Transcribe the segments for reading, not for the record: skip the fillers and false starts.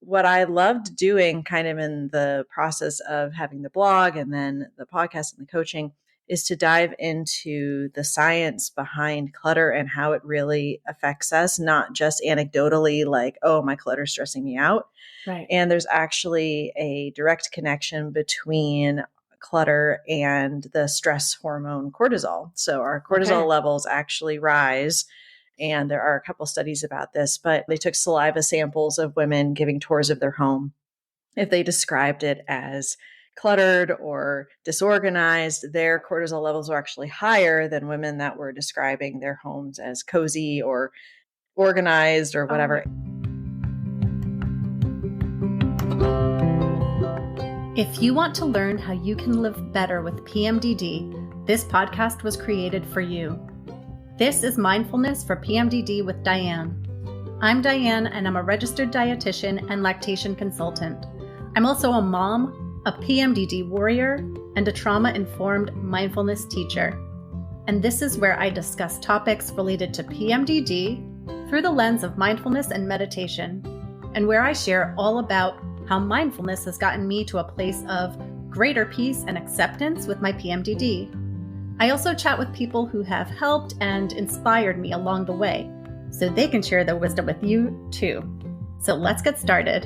what I loved doing kind of in the process of having the blog and then the podcast and the coaching is to dive into the science behind clutter and how it really affects us, not just anecdotally like, oh, my clutter's stressing me out. Right. And there's actually a direct connection between clutter and the stress hormone cortisol. So our cortisol levels actually rise. And there are a couple studies about this, but they took saliva samples of women giving tours of their home. If they described it as cluttered or disorganized, their cortisol levels were actually higher than women that were describing their homes as cozy or organized or whatever. If you want to learn how you can live better with PMDD, this podcast was created for you. This is Mindfulness for PMDD with Diane. I'm Diane, and I'm a registered dietitian and lactation consultant. I'm also a mom, a PMDD warrior, and a trauma-informed mindfulness teacher. And this is where I discuss topics related to PMDD through the lens of mindfulness and meditation, and where I share all about how mindfulness has gotten me to a place of greater peace and acceptance with my PMDD. I also chat with people who have helped and inspired me along the way, so they can share their wisdom with you too. So let's get started.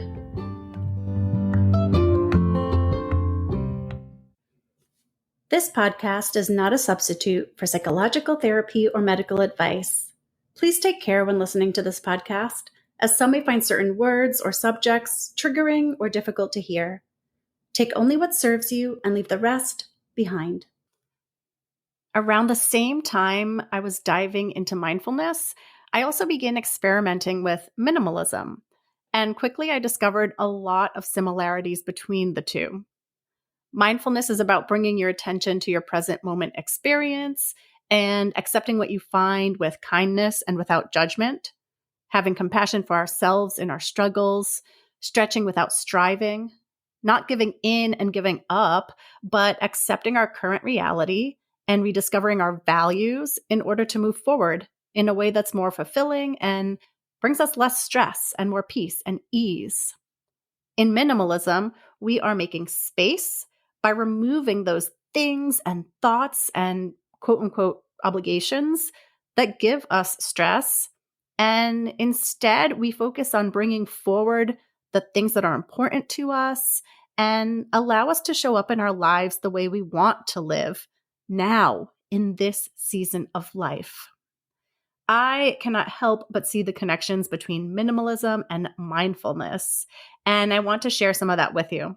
This podcast is not a substitute for psychological therapy or medical advice. Please take care when listening to this podcast, as some may find certain words or subjects triggering or difficult to hear. Take only what serves you and leave the rest behind. Around the same time I was diving into mindfulness, I also began experimenting with minimalism, and quickly I discovered a lot of similarities between the two. Mindfulness is about bringing your attention to your present moment experience and accepting what you find with kindness and without judgment, having compassion for ourselves in our struggles, stretching without striving, not giving in and giving up, but accepting our current reality and rediscovering our values in order to move forward in a way that's more fulfilling and brings us less stress and more peace and ease. In minimalism, we are making space by removing those things and thoughts and quote-unquote obligations that give us stress. And instead, we focus on bringing forward the things that are important to us and allow us to show up in our lives the way we want to live now in this season of life. I cannot help but see the connections between minimalism and mindfulness, and I want to share some of that with you.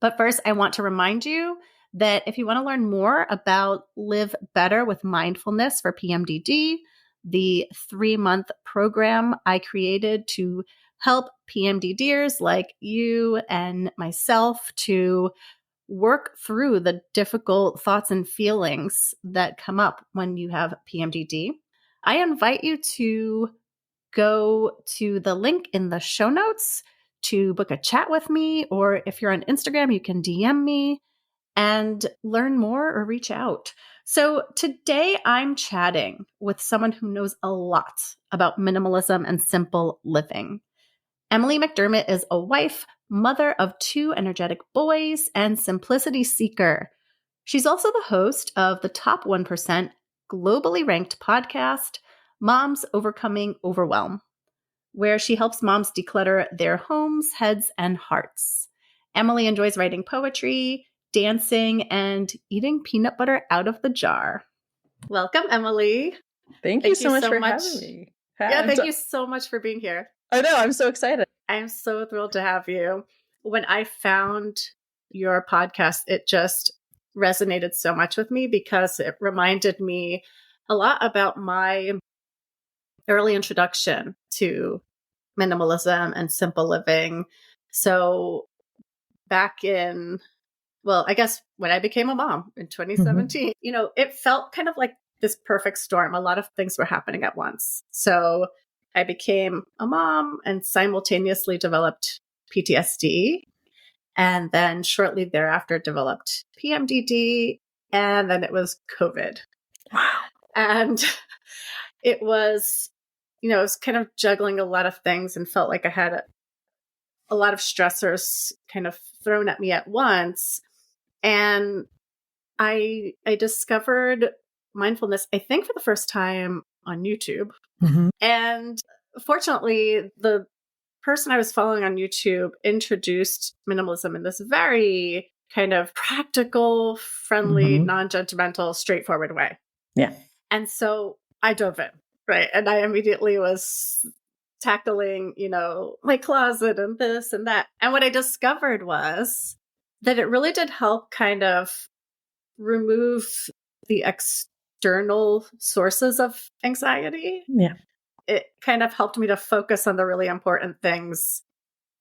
But first, I want to remind you that if you want to learn more about Live Better with Mindfulness for PMDD, the 3-month program I created to help PMDDers like you and myself to work through the difficult thoughts and feelings that come up when you have PMDD, I invite you to go to the link in the show notes to book a chat with me, or if you're on Instagram, you can DM me and learn more or reach out. So today I'm chatting with someone who knows a lot about minimalism and simple living. Emily McDermott is a wife, mother of 2 energetic boys, and simplicity seeker. She's also the host of the top 1% globally ranked podcast, Moms Overcoming Overwhelm, where she helps moms declutter their homes, heads, and hearts. Emily enjoys writing poetry, dancing, and eating peanut butter out of the jar. Welcome, Emily. Thank you so much for having me. Yeah, thank you so much for being here. I know, I'm so excited. I'm so thrilled to have you. When I found your podcast, it just resonated so much with me because it reminded me a lot about my early introduction to minimalism and simple living. So back in, well, I guess when I became a mom in 2017, it felt kind of like this perfect storm. A lot of things were happening at once. So I became a mom and simultaneously developed PTSD. And then shortly thereafter developed PMDD. And then it was COVID. Wow. And it was, I was kind of juggling a lot of things and felt like I had a lot of stressors kind of thrown at me at once. And I discovered mindfulness, I think, for the first time on YouTube. Mm-hmm. And fortunately, the person I was following on YouTube introduced minimalism in this very kind of practical, friendly, non-judgmental, straightforward way. Yeah. And so I dove in, right? And I immediately was tackling, my closet and this and that. And what I discovered was that it really did help kind of remove the external sources of anxiety. Yeah. It kind of helped me to focus on the really important things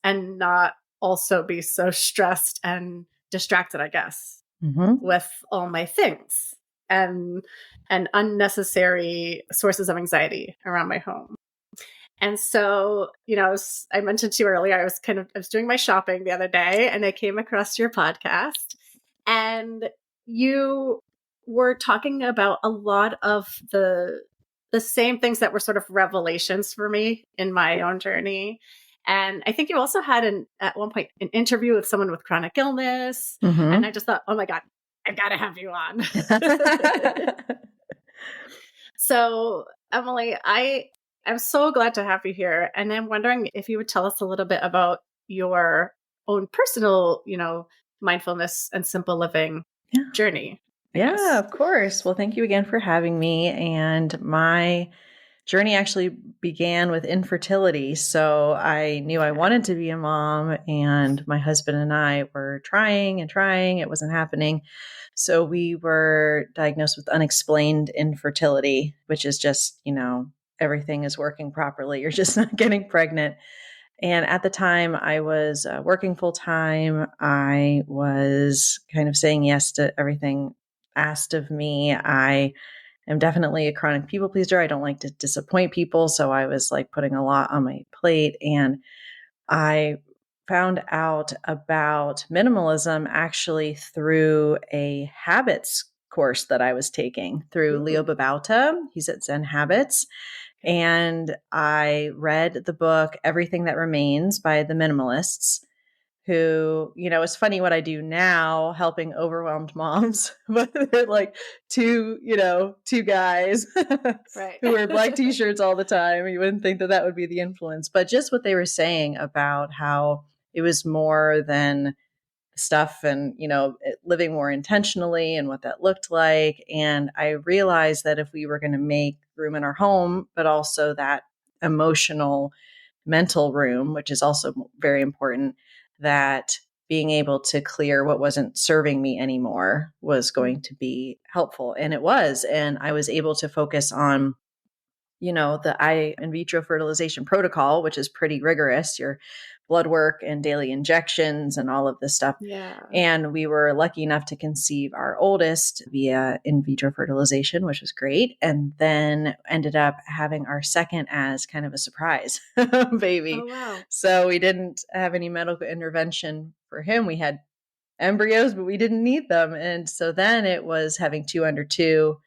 and not also be so stressed and distracted, I guess, with all my things and unnecessary sources of anxiety around my home. And so, I mentioned to you earlier, I was doing my shopping the other day and I came across your podcast, and you were talking about a lot of the same things that were sort of revelations for me in my own journey. And I think you also had at one point an interview with someone with chronic illness. And I just thought, oh my God, I've got to have you on. So, Emily, I'm so glad to have you here. And I'm wondering if you would tell us a little bit about your own personal, mindfulness and simple living journey. Yeah, of course. Well, thank you again for having me. And my journey actually began with infertility. So I knew I wanted to be a mom, and my husband and I were trying and trying. It wasn't happening. So we were diagnosed with unexplained infertility, which is just, everything is working properly. You're just not getting pregnant. And at the time, I was working full time. I was kind of saying yes to everything asked of me. I am definitely a chronic people pleaser. I don't like to disappoint people. So I was like putting a lot on my plate. And I found out about minimalism actually through a habits course that I was taking through Leo Babauta. He's at Zen Habits. And I read the book, Everything That Remains by the Minimalists, who, it's funny what I do now, helping overwhelmed moms, but they're like two guys right. who wear black t-shirts all the time. You wouldn't think that would be the influence, but just what they were saying about how it was more than stuff and, living more intentionally and what that looked like. And I realized that if we were going to make room in our home, but also that emotional, mental room, which is also very important, that being able to clear what wasn't serving me anymore was going to be helpful. And it was. And I was able to focus on the in vitro fertilization protocol, which is pretty rigorous, your blood work and daily injections and all of this stuff. Yeah. And we were lucky enough to conceive our oldest via in vitro fertilization, which was great. And then ended up having our second as kind of a surprise baby. Oh, wow. So we didn't have any medical intervention for him. We had embryos, but we didn't need them. And so then it was having 2 under 2.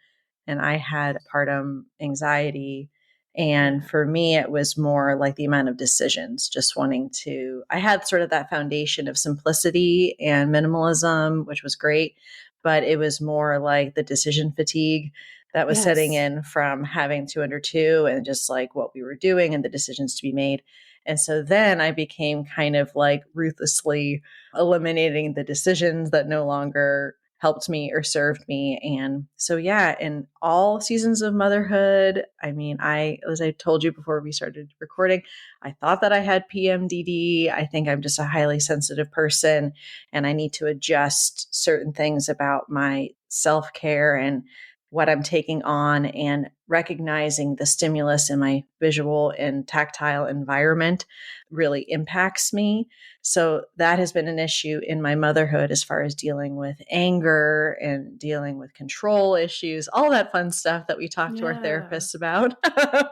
And I had postpartum anxiety. And for me, it was more like the amount of decisions, just I had sort of that foundation of simplicity and minimalism, which was great, but it was more like the decision fatigue that was setting in from having 2 under 2 and just like what we were doing and the decisions to be made. And so then I became kind of like ruthlessly eliminating the decisions that no longer helped me or served me. And so, in all seasons of motherhood, as I told you before we started recording, I thought that I had PMDD. I think I'm just a highly sensitive person and I need to adjust certain things about my self-care and what I'm taking on, and recognizing the stimulus in my visual and tactile environment really impacts me. So that has been an issue in my motherhood as far as dealing with anger and dealing with control issues, all that fun stuff that we talk to our therapists about,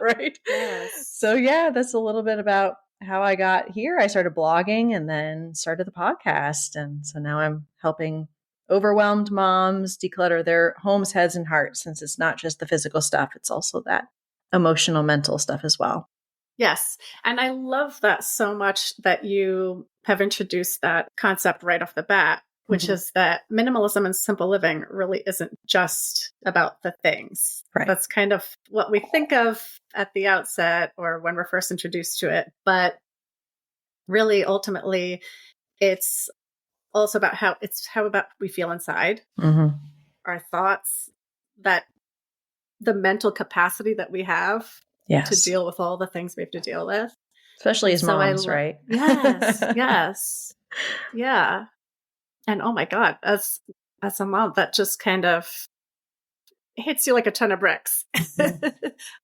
right? Yes. So that's a little bit about how I got here. I started blogging and then started the podcast. And so now I'm helping overwhelmed moms declutter their homes, heads, and hearts, since it's not just the physical stuff, it's also that emotional, mental stuff as well. Yes. And I love that so much that you have introduced that concept right off the bat, which is that minimalism and simple living really isn't just about the things. Right. That's kind of what we think of at the outset or when we're first introduced to it. But really, ultimately, it's also about how about we feel inside, our thoughts, that the mental capacity that we have to deal with all the things we have to deal with. Especially as moms, right? Yes. Yes. Yeah. And oh my God, as a mom, that just kind of hits you like a ton of bricks,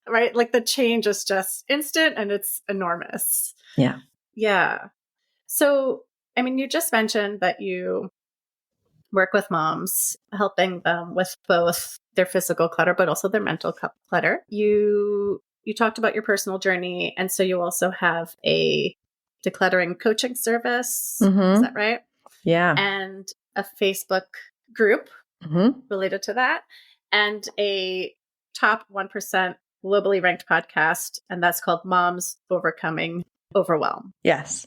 right? Like the change is just instant and it's enormous. Yeah. Yeah. So, I mean, you just mentioned that you work with moms, helping them with both their physical clutter, but also their mental clutter. You talked about your personal journey. And so you also have a decluttering coaching service. Is that right? Yeah. And a Facebook group related to that, and a top 1% globally ranked podcast. And that's called Moms Overcoming Overwhelm. Yes.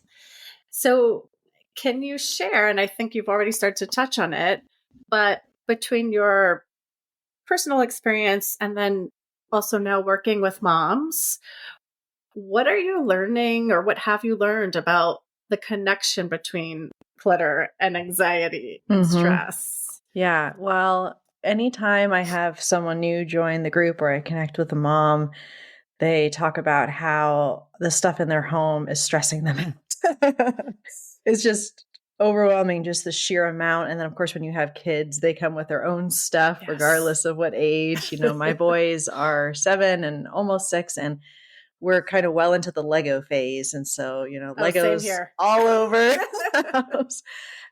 So can you share, and I think you've already started to touch on it, but between your personal experience and then also now working with moms, what are you learning or what have you learned about the connection between clutter and anxiety and stress? Yeah. Well, anytime I have someone new join the group or I connect with a mom, they talk about how the stuff in their home is stressing them out. It's just overwhelming, just the sheer amount. And then, of course, when you have kids, they come with their own stuff, regardless of what age. You know, my boys are 7 and almost 6, and we're kind of well into the Lego phase. And so, you know, Legos all over the house.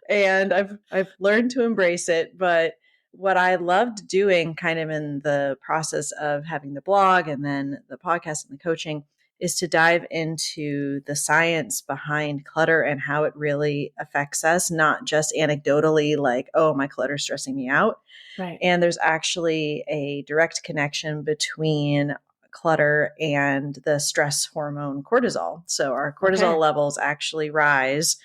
And I've learned to embrace it. But what I loved doing kind of in the process of having the blog and then the podcast and the coaching is to dive into the science behind clutter and how it really affects us, not just anecdotally like, oh, my clutter's stressing me out. Right. And there's actually a direct connection between clutter and the stress hormone cortisol. So our cortisol levels actually rise.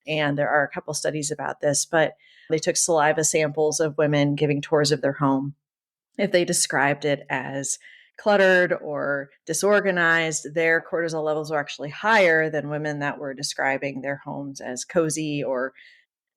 And there are a couple studies about this, but they took saliva samples of women giving tours of their home. If they described it as cluttered or disorganized, their cortisol levels were actually higher than women that were describing their homes as cozy or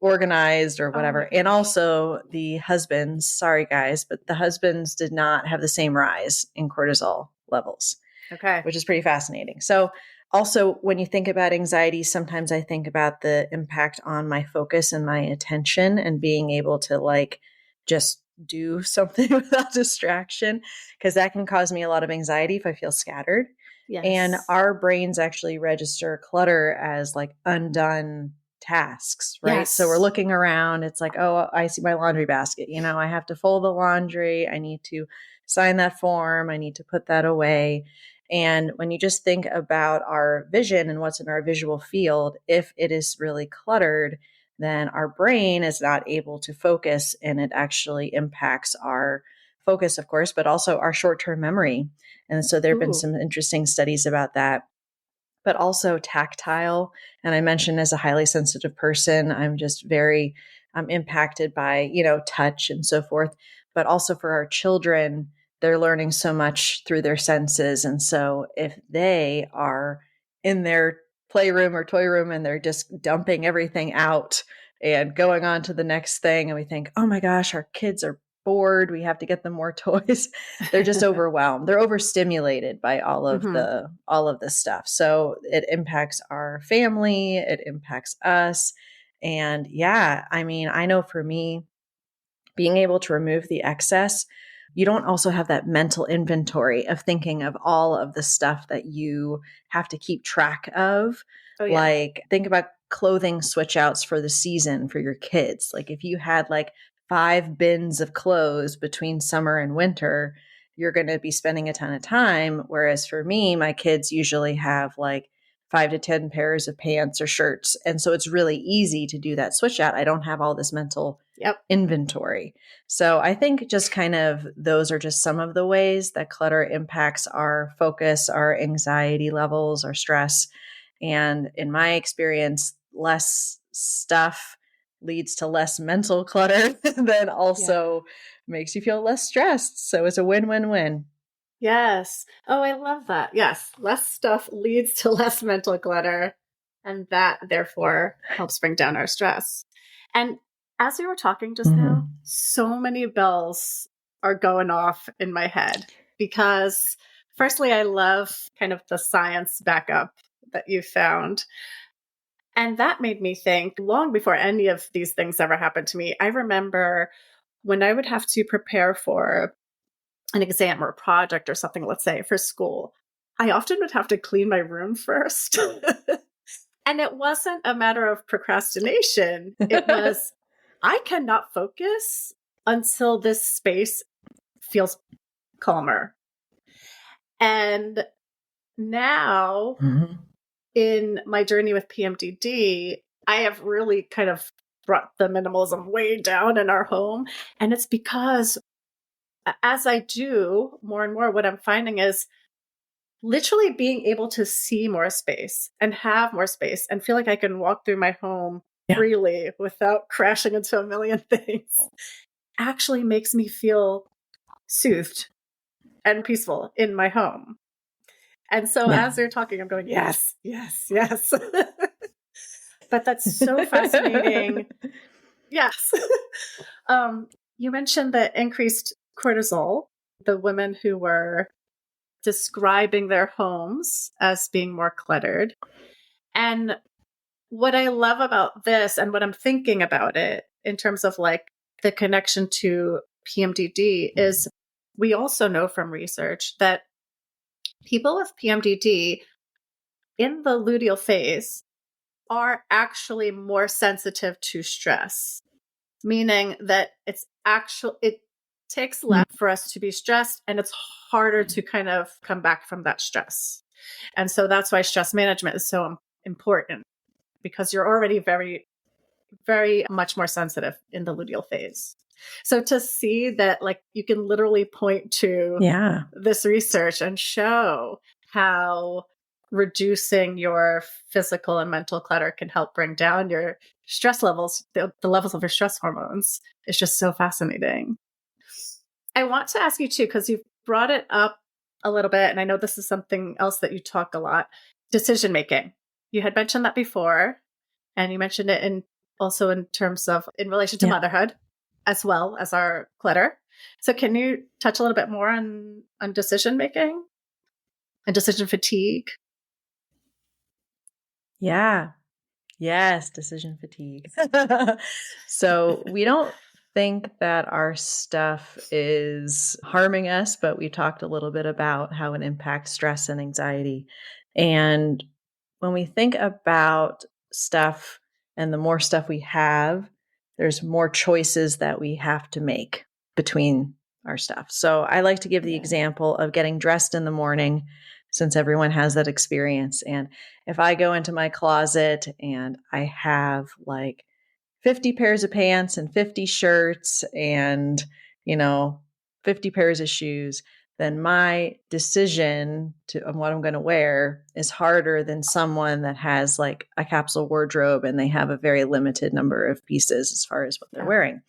organized or whatever. And also the husbands, sorry guys, but the husbands did not have the same rise in cortisol levels. Okay. Which is pretty fascinating. So also when you think about anxiety, sometimes I think about the impact on my focus and my attention and being able to like just do something without distraction, because that can cause me a lot of anxiety if I feel scattered. Yes. And our brains actually register clutter as like undone tasks, right? Yes. So we're looking around. It's like, oh, I see my laundry basket. You know, I have to fold the laundry. I need to sign that form. I need to put that away. And when you just think about our vision and what's in our visual field, if it is really cluttered, then our brain is not able to focus, and it actually impacts our focus, of course, but also our short-term memory. And so there have been some interesting studies about that. But also tactile. And I mentioned as a highly sensitive person, I'm just very impacted by, you know, touch and so forth. But also for our children, they're learning so much through their senses. And so if they are in their playroom or toy room and they're just dumping everything out and going on to the next thing, and we think, oh my gosh, our kids are bored, we have to get them more toys. They're just overwhelmed. They're overstimulated by all of the stuff. So it impacts our family, it impacts us. And yeah, I mean, I know for me, being able to remove the excess, you don't also have that mental inventory of thinking of all of the stuff that you have to keep track of. Like think about clothing switch outs for the season for your kids. Like if you had like 5 bins of clothes between summer and winter, you're going to be spending a ton of time. Whereas for me, my kids usually have like 5 to 10 pairs of pants or shirts. And so it's really easy to do that switch out. I don't have all this mental inventory. So I think just kind of those are just some of the ways that clutter impacts our focus, our anxiety levels, our stress. And in my experience, less stuff leads to less mental clutter, then also makes you feel less stressed. So it's a win-win-win. Yes. Oh, I love that. Yes. Less stuff leads to less mental clutter. And that therefore helps bring down our stress. And as we were talking just now, so many bells are going off in my head because firstly, I love kind of the science backup that you found. And that made me think long before any of these things ever happened to me. I remember when I would have to prepare for an exam or a project or something, let's say for school, I often would have to clean my room first. And it wasn't a matter of procrastination. It was, I cannot focus until this space feels calmer. And now in my journey with PMDD, I have really kind of brought the minimalism way down in our home. And it's because as I do more and more, what I'm finding is literally being able to see more space and have more space and feel like I can walk through my home freely without crashing into a million things actually makes me feel soothed and peaceful in my home. And so as they're talking, I'm going, yes, yes, yes. But that's so fascinating. Yes. You mentioned the increased cortisol, the women who were describing their homes as being more cluttered. And what I love about this and what I'm thinking about it in terms of like the connection to PMDD is we also know from research that people with PMDD in the luteal phase are actually more sensitive to stress, meaning that it takes less for us to be stressed and it's harder to kind of come back from that stress. And so that's why stress management is so important because you're already very, very much more sensitive in the luteal phase. So to see that, like, you can literally point to this research and show how reducing your physical and mental clutter can help bring down your stress levels, the levels of your stress hormones, is just so fascinating. I want to ask you too, because you've brought it up a little bit, and I know this is something else that you talk a lot, decision making. You had mentioned that before, and you mentioned it also in terms of in relation to motherhood, as well as our clutter. So can you touch a little bit more on decision making and decision fatigue? Yeah. Yes, decision fatigue. So we don't think that our stuff is harming us, but we talked a little bit about how it impacts stress and anxiety. And when we think about stuff and the more stuff we have, there's more choices that we have to make between our stuff. So I like to give the example of getting dressed in the morning, since everyone has that experience. And if I go into my closet and I have like 50 pairs of pants and 50 shirts and, 50 pairs of shoes, then my decision on what I'm going to wear is harder than someone that has like a capsule wardrobe and they have a very limited number of pieces as far as what they're wearing.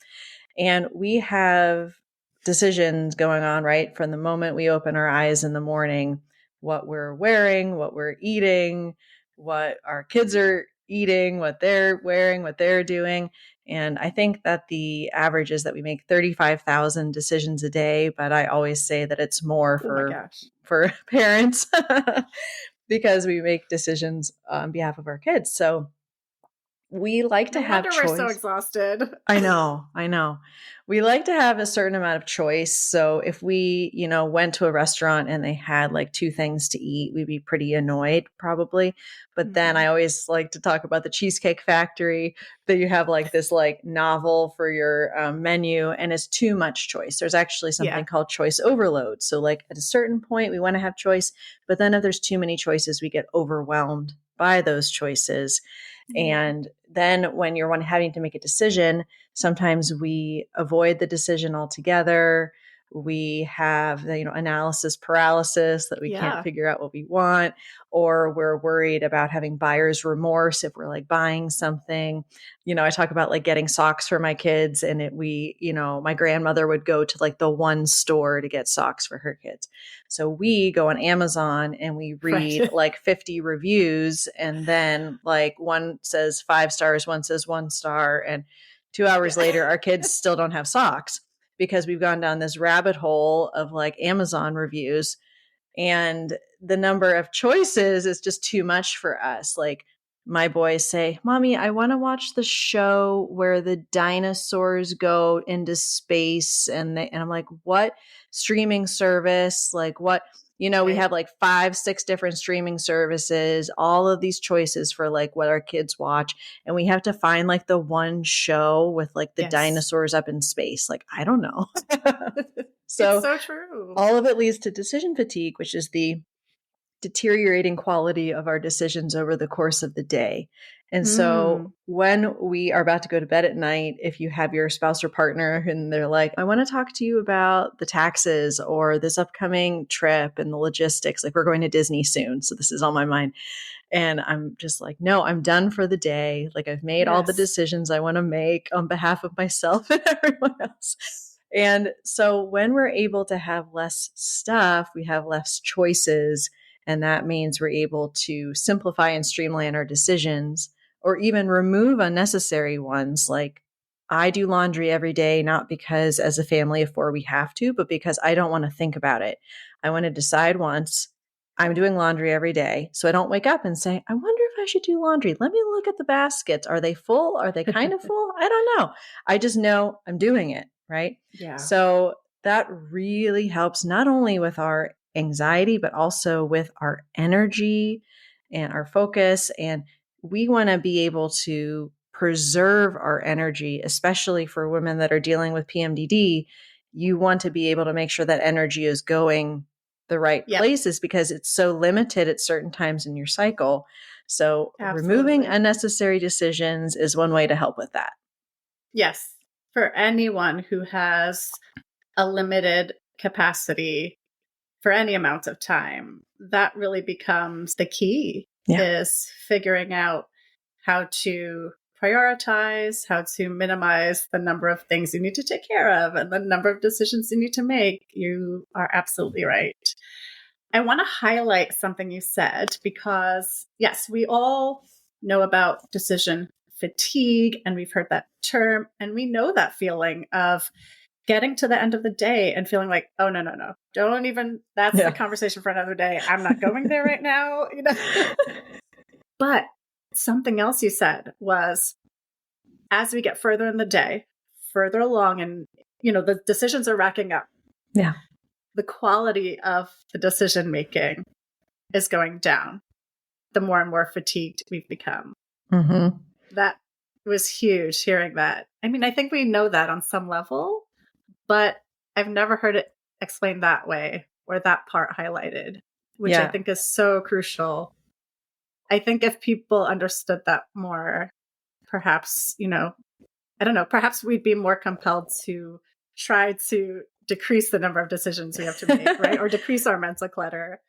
And we have decisions going on, right? From the moment we open our eyes in the morning, what we're wearing, what we're eating, what our kids are eating, what they're wearing, what they're doing. And I think that the average is that we make 35,000 decisions a day, but I always say that it's more for parents because we make decisions on behalf of our kids. So we like to have choice. We're so exhausted. I know. We like to have a certain amount of choice. So if we, went to a restaurant and they had like 2 things to eat, we'd be pretty annoyed probably. But then I always like to talk about the Cheesecake Factory, that you have like this like novel for your menu and it's too much choice. There's actually something called choice overload. So like at a certain point we want to have choice, but then if there's too many choices, we get overwhelmed by those choices. And then when you're having to make a decision, sometimes we avoid the decision altogether. We have analysis paralysis, that we can't figure out what we want, or we're worried about having buyer's remorse if we're like buying something. I talk about like getting socks for my kids, and my grandmother would go to like the one store to get socks for her kids. So we go on Amazon and we read like 50 reviews, and then like one says 5 stars, one says 1 star, and 2 hours later our kids still don't have socks, because we've gone down this rabbit hole of like Amazon reviews, and the number of choices is just too much for us. Like my boys say, "Mommy, I want to watch the show where the dinosaurs go into space." And I'm like, "What streaming service? Like what?" We have like 5, 6 different streaming services, all of these choices for like what our kids watch. And we have to find like the one show with like the dinosaurs up in space. Like, I don't know. So it's so true. All of it leads to decision fatigue, which is the deteriorating quality of our decisions over the course of the day. And so when we are about to go to bed at night, if you have your spouse or partner and they're like, "I want to talk to you about the taxes or this upcoming trip and the logistics," like we're going to Disney soon, so this is on my mind. And I'm just like, "No, I'm done for the day. Like I've made all the decisions I want to make on behalf of myself and everyone else." And so when we're able to have less stuff, we have less choices. And that means we're able to simplify and streamline our decisions, or even remove unnecessary ones. Like I do laundry every day, not because as a family of 4 we have to, but because I don't want to think about it. I want to decide once, I'm doing laundry every day. So I don't wake up and say, "I wonder if I should do laundry. Let me look at the baskets. Are they full? Are they kind of full?" I don't know. I just know I'm doing it. Right. Yeah. So that really helps not only with our anxiety, but also with our energy and our focus. And we want to be able to preserve our energy, especially for women that are dealing with PMDD. You want to be able to make sure that energy is going the right places, because it's so limited at certain times in your cycle. So removing unnecessary decisions is one way to help with that. Yes. For anyone who has a limited capacity for any amount of time, that really becomes the key, is figuring out how to prioritize, how to minimize the number of things you need to take care of and the number of decisions you need to make. You are absolutely right. I want to highlight something you said, because yes, we all know about decision fatigue, and we've heard that term, and we know that feeling of getting to the end of the day and feeling like, "Oh, no, don't even, that's the conversation for another day. I'm not going there right now." But something else you said was, as we get further in the day, further along, and the decisions are racking up. Yeah. The quality of the decision making is going down the more and more fatigued we've become. Mm-hmm. That was huge, hearing that. I mean, I think we know that on some level, but I've never heard it explained that way, or that part highlighted, which I think is so crucial. I think if people understood that more, perhaps, I don't know, perhaps we'd be more compelled to try to decrease the number of decisions we have to make, right? Or decrease our mental clutter.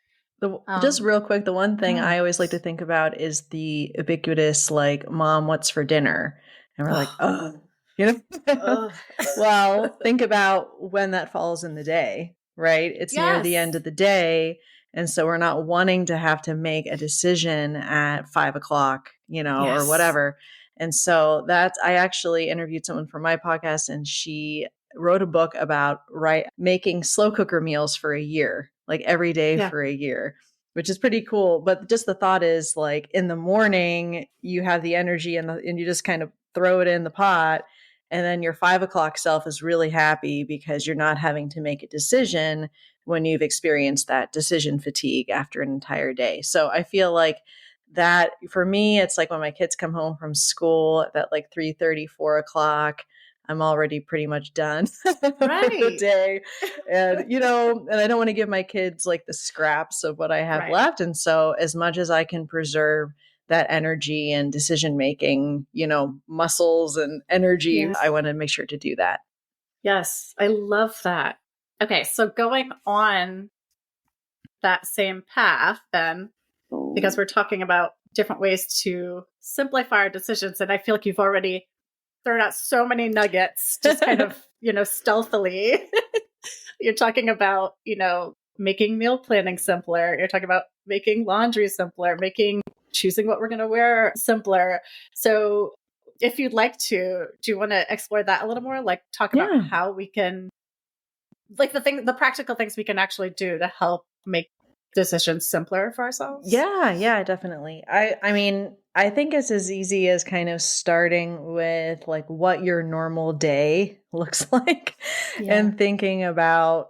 Just real quick, the one thing I always like to think about is the ubiquitous, like, "Mom, what's for dinner?" And we're like, "Oh, Well, think about when that falls in the day, right? It's near the end of the day. And so we're not wanting to have to make a decision at 5 o'clock, or whatever. And so I actually interviewed someone for my podcast, and she wrote a book about making slow cooker meals for a year, like every day for a year, which is pretty cool. But just the thought is, like, in the morning, you have the energy and you just kind of throw it in the pot. And then your 5 o'clock self is really happy because you're not having to make a decision when you've experienced that decision fatigue after an entire day. So I feel like that for me, it's like when my kids come home from school at like 3:30, 4 o'clock, I'm already pretty much done for the day. And, and I don't want to give my kids like the scraps of what I have left. And so as much as I can preserve that energy and decision making, muscles and energy. Yes. I want to make sure to do that. Yes, I love that. Okay, so going on that same path then, because we're talking about different ways to simplify our decisions, and I feel like you've already thrown out so many nuggets, just kind of, stealthily. You're talking about, making meal planning simpler. You're talking about making laundry simpler, choosing what we're going to wear simpler. So if you'd like to, do you want to explore that a little more? Like talk about how we can, like the practical things we can actually do to help make decisions simpler for ourselves? Yeah, definitely. I mean, I think it's as easy as kind of starting with like what your normal day looks like and thinking about,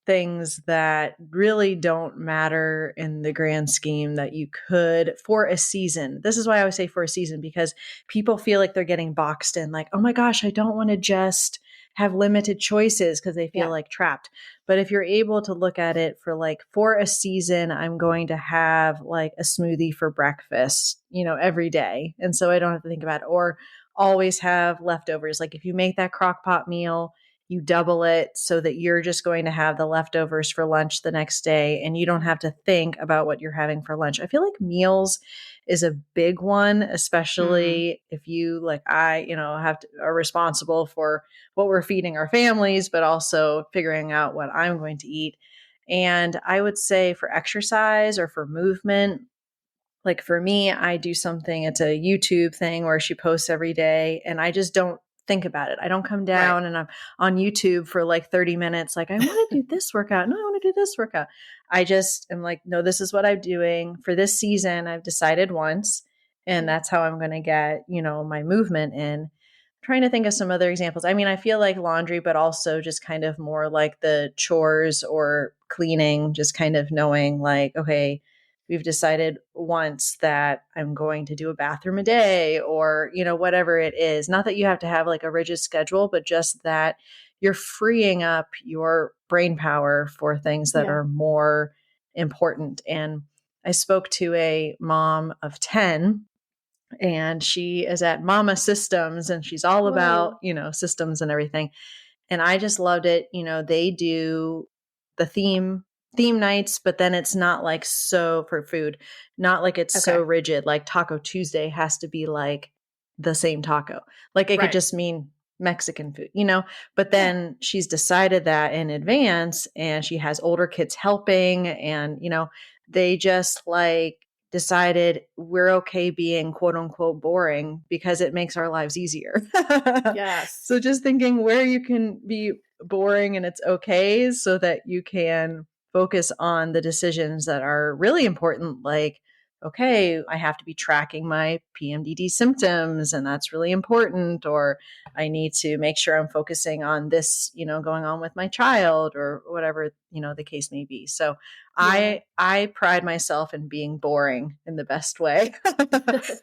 things that really don't matter in the grand scheme that you could for a season. This is why I always say for a season, because people feel like they're getting boxed in, like, oh my gosh, I don't want to just have limited choices because they feel like trapped. But if you're able to look at it for a season, I'm going to have like a smoothie for breakfast, every day. And so I don't have to think about it, or always have leftovers. Like if you make that crock pot meal, you double it so that you're just going to have the leftovers for lunch the next day and you don't have to think about what you're having for lunch. I feel like meals is a big one, especially if you are responsible for what we're feeding our families, but also figuring out what I'm going to eat. And I would say for exercise or for movement, like for me, I do something, it's a YouTube thing where she posts every day and I just don't think about it. I don't come down and I'm on YouTube for like 30 minutes. Like, I want to do this workout. No, I want to do this workout. I just am like, no, this is what I'm doing for this season. I've decided once, and that's how I'm going to get, my movement in. Trying to think of some other examples. I mean, I feel like laundry, but also just kind of more like the chores or cleaning, just kind of knowing like, okay, we've decided once that I'm going to do a bathroom a day or, whatever it is. Not that you have to have like a rigid schedule, but just that you're freeing up your brain power for things that are more important. And I spoke to a mom of 10, and she is at Mama Systems, and she's all about, systems and everything. And I just loved it. They do the theme nights, but then it's not like so for food, not like it's so rigid. Like Taco Tuesday has to be like the same taco. Like it could just mean Mexican food, but then she's decided that in advance, and she has older kids helping, and, they just like decided we're okay being quote unquote boring because it makes our lives easier. Yes. So just thinking where you can be boring and it's okay so that you can focus on the decisions that are really important. Like, okay, I have to be tracking my PMDD symptoms and that's really important. Or I need to make sure I'm focusing on this, going on with my child or whatever, the case may be. So I pride myself in being boring in the best way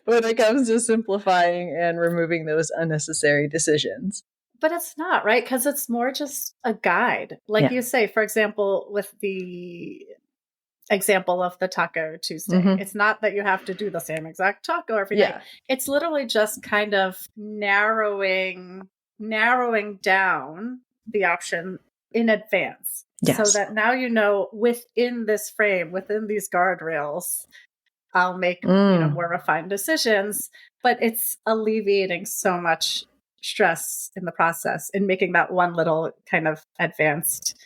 when it comes to simplifying and removing those unnecessary decisions. But it's not, right? Because it's more just a guide. Like you say, for example, with the example of the Taco Tuesday, it's not that you have to do the same exact taco every day. It's literally just kind of narrowing down the option in advance. So that now, within this frame, within these guardrails, I'll make more refined decisions. But it's alleviating so much stress in the process in making that one little kind of advanced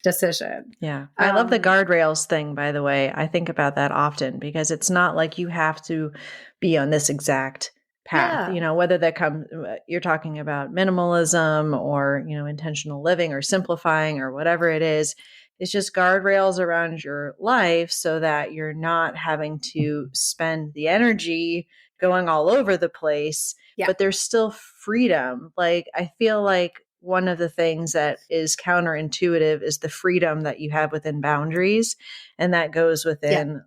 decision. Yeah. I love the guardrails thing, by the way. I think about that often because it's not like you have to be on this exact path, whether that comes, you're talking about minimalism or, intentional living or simplifying or whatever it is. It's just guardrails around your life so that you're not having to spend the energy going all over the place, but there's still freedom. Like, I feel like one of the things that is counterintuitive is the freedom that you have within boundaries. And that goes within,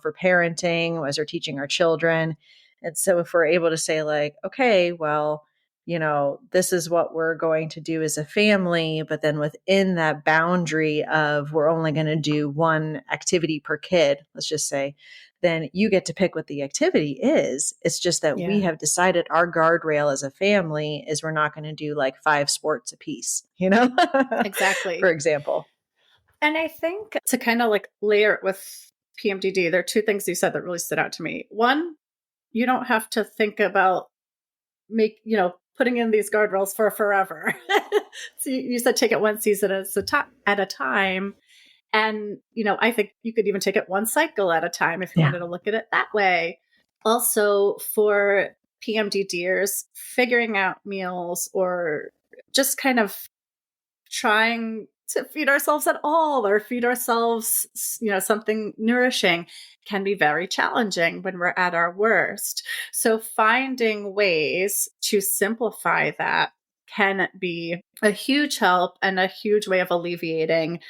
for parenting as we're teaching our children. And so if we're able to say like, okay, well, this is what we're going to do as a family, but then within that boundary of we're only going to do one activity per kid, let's just say, then you get to pick what the activity is. It's just that we have decided our guardrail as a family is we're not going to do like 5 sports a piece, Exactly. For example. And I think to kind of like layer it with PMDD, there are 2 things you said that really stood out to me. One, you don't have to think about putting in these guardrails for forever. So you said take it one season at a time. And, I think you could even take it one cycle at a time if you wanted to look at it that way. Also, for PMDDers, figuring out meals or just kind of trying to feed ourselves at all or feed ourselves, something nourishing can be very challenging when we're at our worst. So finding ways to simplify that can be a huge help and a huge way of alleviating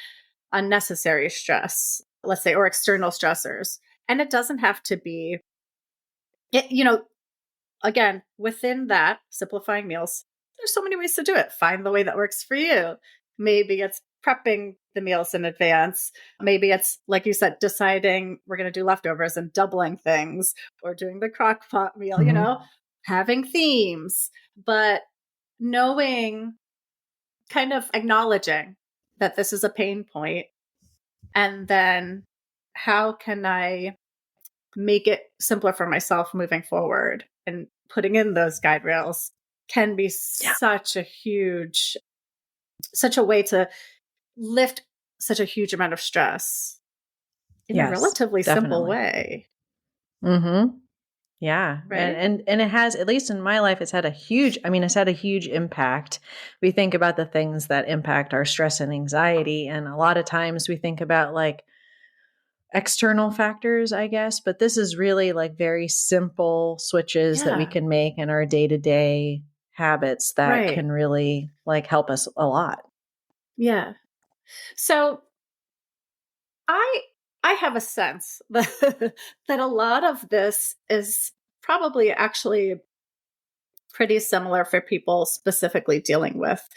unnecessary stress, let's say, or external stressors. And it doesn't have to be, again, within that, simplifying meals, there's so many ways to do it. Find the way that works for you. Maybe it's prepping the meals in advance. Maybe it's, like you said, deciding we're going to do leftovers and doubling things, or doing the crock pot meal, having themes, but knowing, kind of acknowledging that this is a pain point. And then how can I make it simpler for myself moving forward? And putting in those guide rails can be such a way to lift such a huge amount of stress in a relatively simple way. Mm-hmm. Yeah. Right. And it has, at least in my life, it's had a huge impact. We think about the things that impact our stress and anxiety. And a lot of times we think about like external factors, I guess, but this is really like very simple switches that we can make in our day-to-day habits that can really like help us a lot. Yeah. So I have a sense that a lot of this is probably actually pretty similar for people specifically dealing with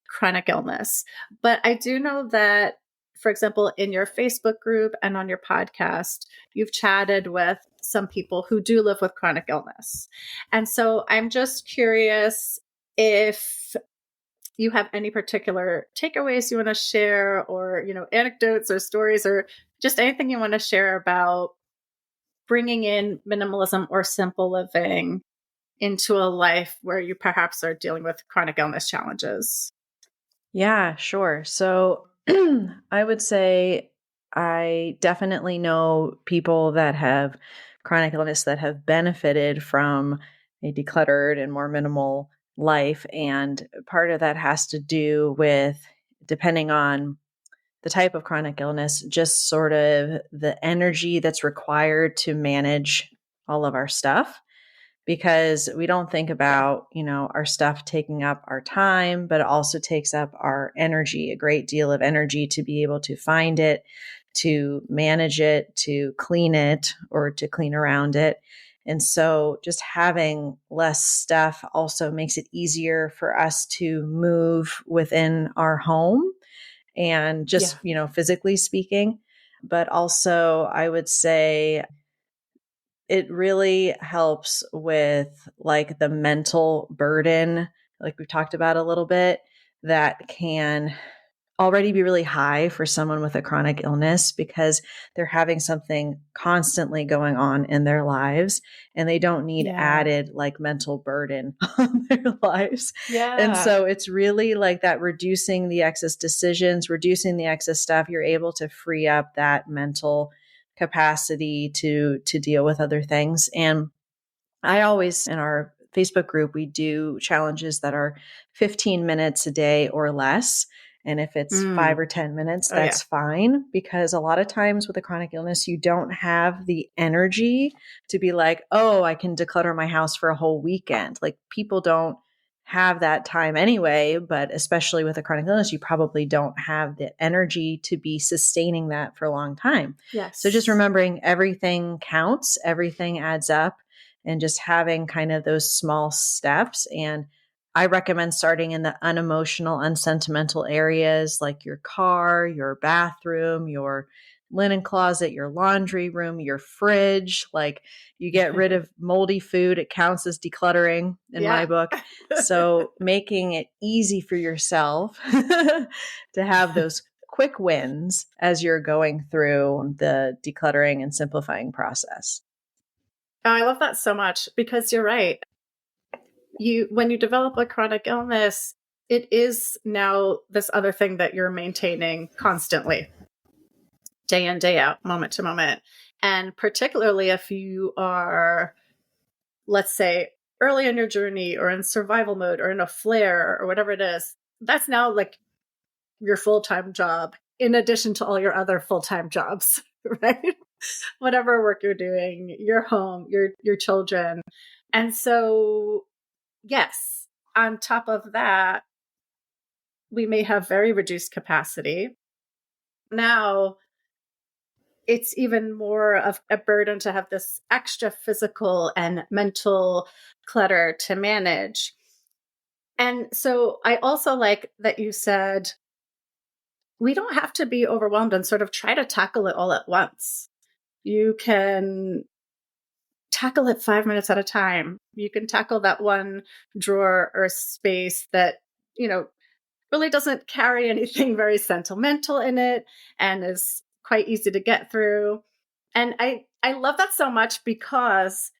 chronic illness. But I do know that, for example, in your Facebook group and on your podcast, you've chatted with some people who do live with chronic illness. And so I'm just curious if you have any particular takeaways you want to share, or, anecdotes or stories, or just anything you want to share about bringing in minimalism or simple living into a life where you perhaps are dealing with chronic illness challenges. Yeah, sure. So I would say I definitely know people that have chronic illness that have benefited from a decluttered and more minimal life. And part of that has to do with, depending on the type of chronic illness, just sort of the energy that's required to manage all of our stuff. Because we don't think about, our stuff taking up our time, but it also takes up our energy, a great deal of energy to be able to find it, to manage it, to clean it, or to clean around it. And so just having less stuff also makes it easier for us to move within our home and just, physically speaking. But also, I would say it really helps with like the mental burden, like we've talked about a little bit, that can already be really high for someone with a chronic illness because they're having something constantly going on in their lives and they don't need added like mental burden on their lives. Yeah. And so it's really like that, reducing the excess decisions, reducing the excess stuff. You're able to free up that mental capacity to deal with other things. And I always, in our Facebook group, we do challenges that are 15 minutes a day or less. And if it's 5 or 10 minutes, that's fine. Because a lot of times with a chronic illness, you don't have the energy to be like, oh, I can declutter my house for a whole weekend. Like people don't have that time anyway, but especially with a chronic illness, you probably don't have the energy to be sustaining that for a long time. Yes. So just remembering everything counts, everything adds up, and just having kind of those small steps. And I recommend starting in the unemotional, unsentimental areas like your car, your bathroom, your linen closet, your laundry room, your fridge. Like you get rid of moldy food. It counts as decluttering in my book. So making it easy for yourself to have those quick wins as you're going through the decluttering and simplifying process. Oh, I love that so much because you're right. When you develop a chronic illness, it is now this other thing that you're maintaining constantly, day in, day out, moment to moment. And particularly if you are, let's say, early in your journey or in survival mode or in a flare or whatever it is, that's now like your full-time job in addition to all your other full-time jobs, right? Whatever work you're doing, your home, your children. And so, yes, on top of that, we may have very reduced capacity. Now, it's even more of a burden to have this extra physical and mental clutter to manage. And so I also like that you said, we don't have to be overwhelmed and sort of try to tackle it all at once. You can tackle it 5 minutes at a time. You can tackle that one drawer or space that, really doesn't carry anything very sentimental in it and is quite easy to get through. And I love that so much because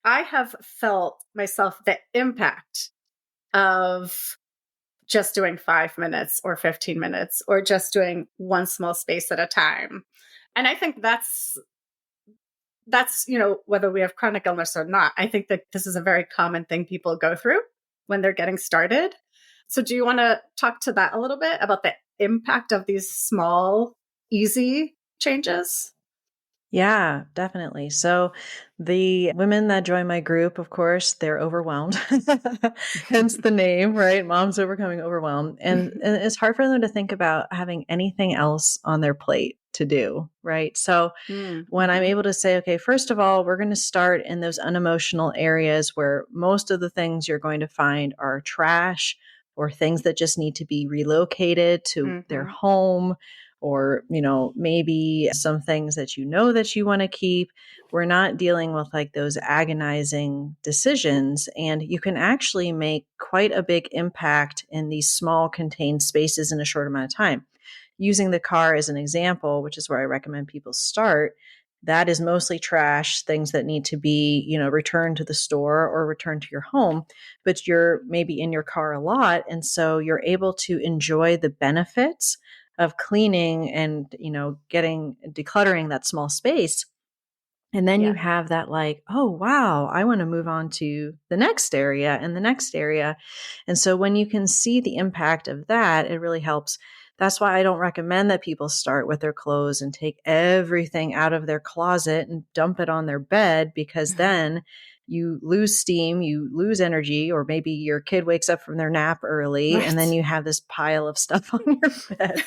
I have felt myself the impact of just doing 5 minutes or 15 minutes or just doing one small space at a time. And I think that's, whether we have chronic illness or not, I think that this is a very common thing people go through when they're getting started. So do you want to talk to that a little bit about the impact of these small, easy changes? Yeah, definitely. So the women that join my group, of course, they're overwhelmed. Hence the name, right? Moms overcoming overwhelm. And it's hard for them to think about having anything else on their plate to do, right? So when I'm able to say, okay, first of all, we're going to start in those unemotional areas where most of the things you're going to find are trash or things that just need to be relocated to their home, or, maybe some things that that you want to keep. We're not dealing with like those agonizing decisions. And you can actually make quite a big impact in these small contained spaces in a short amount of time. Using the car as an example, which is where I recommend people start, that is mostly trash, things that need to be, returned to the store or returned to your home, but you're maybe in your car a lot. And so you're able to enjoy the benefits of cleaning and, decluttering that small space. And then you have that like, oh, wow, I want to move on to the next area and the next area. And so when you can see the impact of that, it really helps. That's why I don't recommend that people start with their clothes and take everything out of their closet and dump it on their bed, because then you lose steam, you lose energy, or maybe your kid wakes up from their nap early and then you have this pile of stuff on your bed.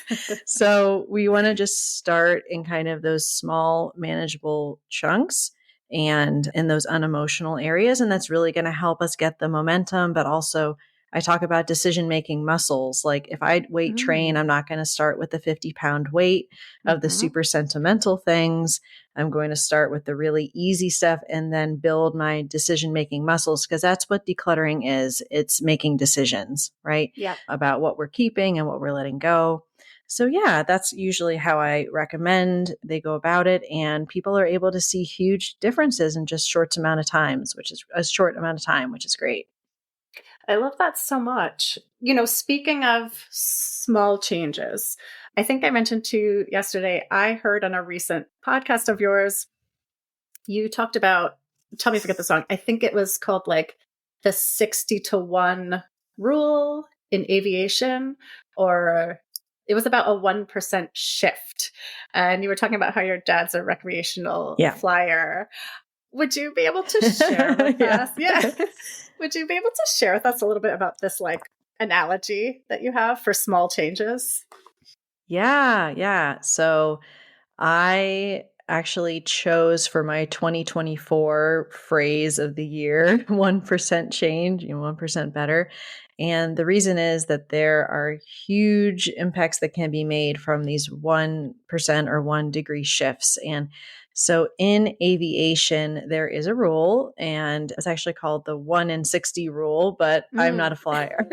So we want to just start in kind of those small, manageable chunks and in those unemotional areas. And that's really going to help us get the momentum, but also I talk about decision-making muscles. Like if I weight train, I'm not going to start with the 50-pound weight of the super sentimental things. I'm going to start with the really easy stuff and then build my decision-making muscles, because that's what decluttering is. It's making decisions, right? Yeah. About what we're keeping and what we're letting go. So yeah, that's usually how I recommend they go about it. And people are able to see huge differences in just a short amount of time, which is great. I love that so much. Speaking of small changes, I think I mentioned to you yesterday, I heard on a recent podcast of yours, you talked about, tell me if I get the song. I think it was called like the 60-1 rule in aviation, or it was about a 1% shift. And you were talking about how your dad's a recreational flyer. Would you be able to share with us? Yeah. Would you be able to share with us a little bit about this like analogy that you have for small changes? Yeah. So I actually chose for my 2024 phrase of the year, 1% change, 1% better. And the reason is that there are huge impacts that can be made from these 1% or 1 degree shifts. And so in aviation, there is a rule, and it's actually called the 1 in 60 rule, but I'm not a flyer.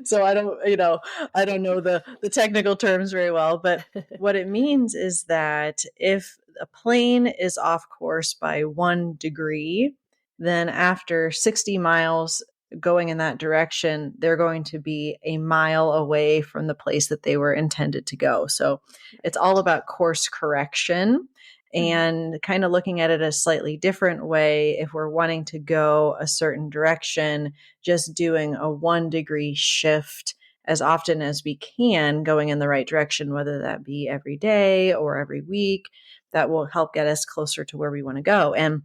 So I don't know the technical terms very well, but what it means is that if a plane is off course by 1 degree, then after 60 miles going in that direction, they're going to be a mile away from the place that they were intended to go. So it's all about course correction and kind of looking at it a slightly different way. If we're wanting to go a certain direction, just doing a 1 degree shift as often as we can going in the right direction, whether that be every day or every week, that will help get us closer to where we want to go. And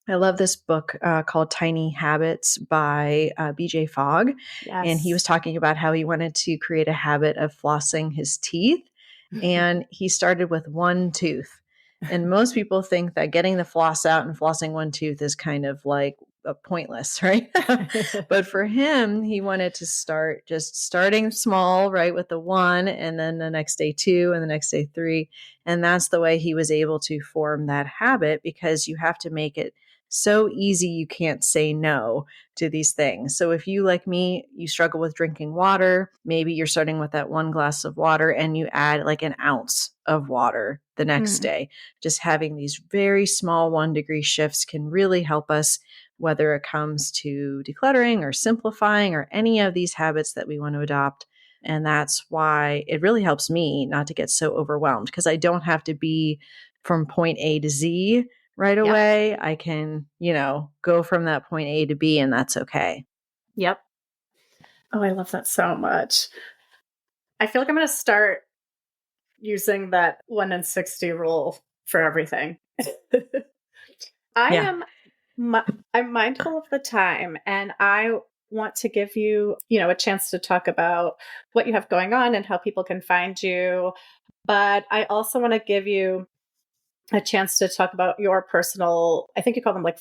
I love this book called Tiny Habits by BJ Fogg. Yes. And he was talking about how he wanted to create a habit of flossing his teeth. And he started with one tooth. And most people think that getting the floss out and flossing one tooth is kind of like pointless, right? But for him, he wanted to starting small, right, with the 1, and then the next day 2, and the next day 3. And that's the way he was able to form that habit, because you have to make it so easy you can't say no to these things. So if you, like me, you struggle with drinking water, maybe you're starting with that 1 glass of water and you add like an ounce of water the next day. Just having these very small 1 degree shifts can really help us, whether it comes to decluttering or simplifying or any of these habits that we want to adopt. And that's why it really helps me not to get so overwhelmed, because I don't have to be from point A to Z right away. I can, go from that point A to B, and that's okay. Yep. Oh, I love that so much. I feel like I'm going to start using that 1 in 60 rule for everything. I'm mindful of the time, and I want to give you, a chance to talk about what you have going on and how people can find you. But I also want to give you a chance to talk about your personal, I think you call them like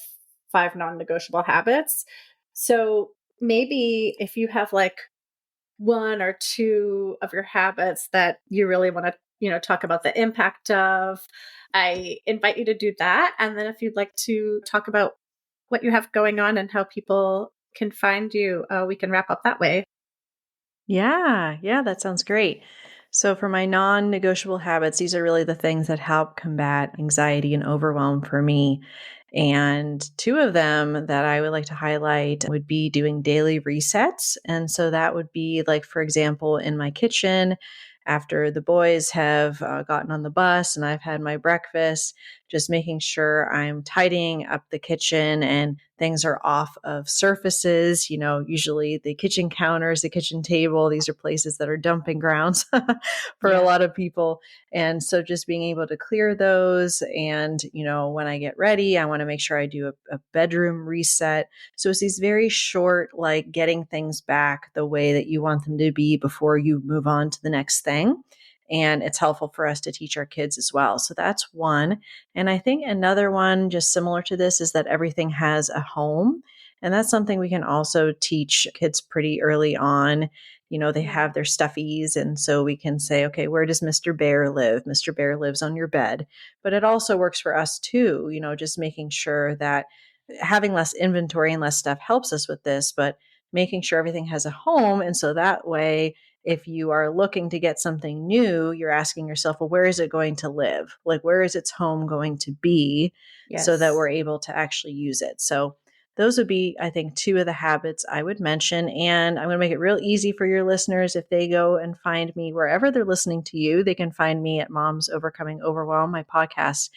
5 non-negotiable habits. So maybe if you have like 1 or 2 of your habits that you really want to, talk about the impact of, I invite you to do that. And then if you'd like to talk about what you have going on and how people can find you, we can wrap up that way. Yeah, that sounds great. So for my non-negotiable habits, these are really the things that help combat anxiety and overwhelm for me. And 2 of them that I would like to highlight would be doing daily resets. And so that would be like, for example, in my kitchen, after the boys have gotten on the bus and I've had my breakfast, just making sure I'm tidying up the kitchen and things are off of surfaces, usually the kitchen counters, the kitchen table. These are places that are dumping grounds for a lot of people. And so just being able to clear those. And, when I get ready, I want to make sure I do a bedroom reset. So it's these very short, like getting things back the way that you want them to be before you move on to the next thing. And it's helpful for us to teach our kids as well. So that's one. And I think another one just similar to this is that everything has a home. And that's something we can also teach kids pretty early on. They have their stuffies. And so we can say, okay, where does Mr. Bear live? Mr. Bear lives on your bed. But it also works for us too, just making sure that having less inventory and less stuff helps us with this, but making sure everything has a home. And so that way, if you are looking to get something new, you're asking yourself, well, where is it going to live? Like, where is its home going to be so that we're able to actually use it? So those would be, I think, 2 of the habits I would mention. And I'm going to make it real easy for your listeners. If they go and find me wherever they're listening to you, they can find me at Moms Overcoming Overwhelm, my podcast.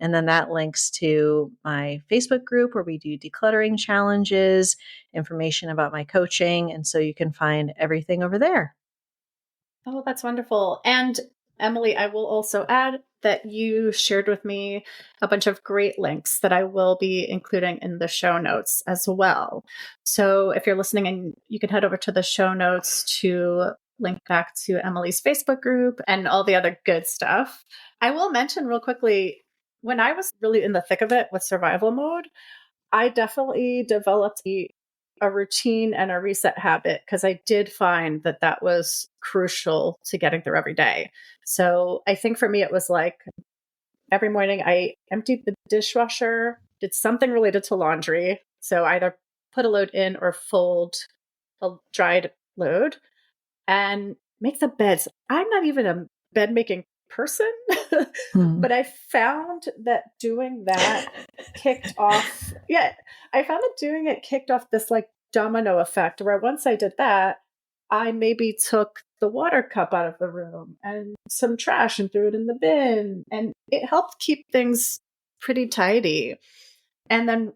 And then that links to my Facebook group where we do decluttering challenges, information about my coaching. And so you can find everything over there. Oh, that's wonderful. And Emily, I will also add that you shared with me a bunch of great links that I will be including in the show notes as well. So if you're listening, and you can head over to the show notes to link back to Emily's Facebook group and all the other good stuff. I will mention real quickly, when I was really in the thick of it with survival mode, I definitely developed a routine and a reset habit because I did find that that was crucial to getting through every day. So I think for me, it was like every morning I emptied the dishwasher, did something related to laundry. So either put a load in or fold a dried load and make the beds. I'm not even a bed making person, but I found that doing that kicked off. Yeah, I found that doing it kicked off this like domino effect where once I did that, I maybe took the water cup out of the room and some trash and threw it in the bin. And it helped keep things pretty tidy. And then,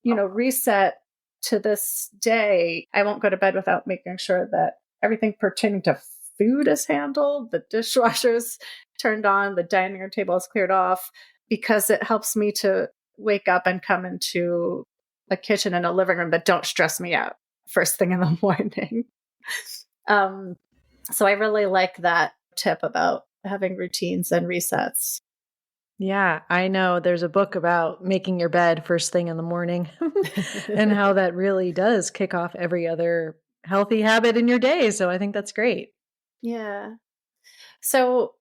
reset to this day. I won't go to bed without making sure that everything pertaining to food is handled, the dishwasher's turned on, the dining room table is cleared off, because it helps me to wake up and come into a kitchen and a living room that don't stress me out first thing in the morning. So I really like that tip about having routines and resets. Yeah, I know there's a book about making your bed first thing in the morning and how that really does kick off every other healthy habit in your day. So I think that's great. Yeah. So,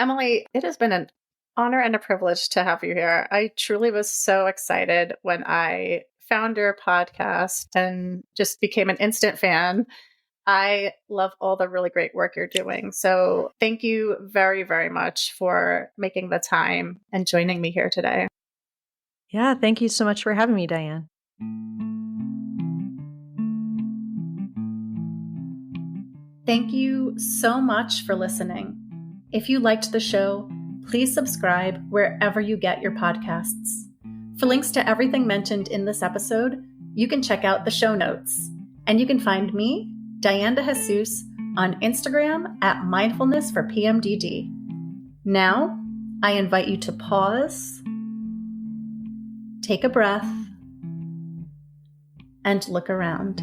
Emily, it has been an honor and a privilege to have you here. I truly was so excited when I found your podcast and just became an instant fan. I love all the really great work you're doing. So thank you very, very much for making the time and joining me here today. Yeah, thank you so much for having me, Diane. Thank you so much for listening. If you liked the show, please subscribe wherever you get your podcasts. For links to everything mentioned in this episode, you can check out the show notes. And you can find me, Diane de Jesus, on Instagram at Mindfulness for PMDD. Now, I invite you to pause, take a breath, and look around.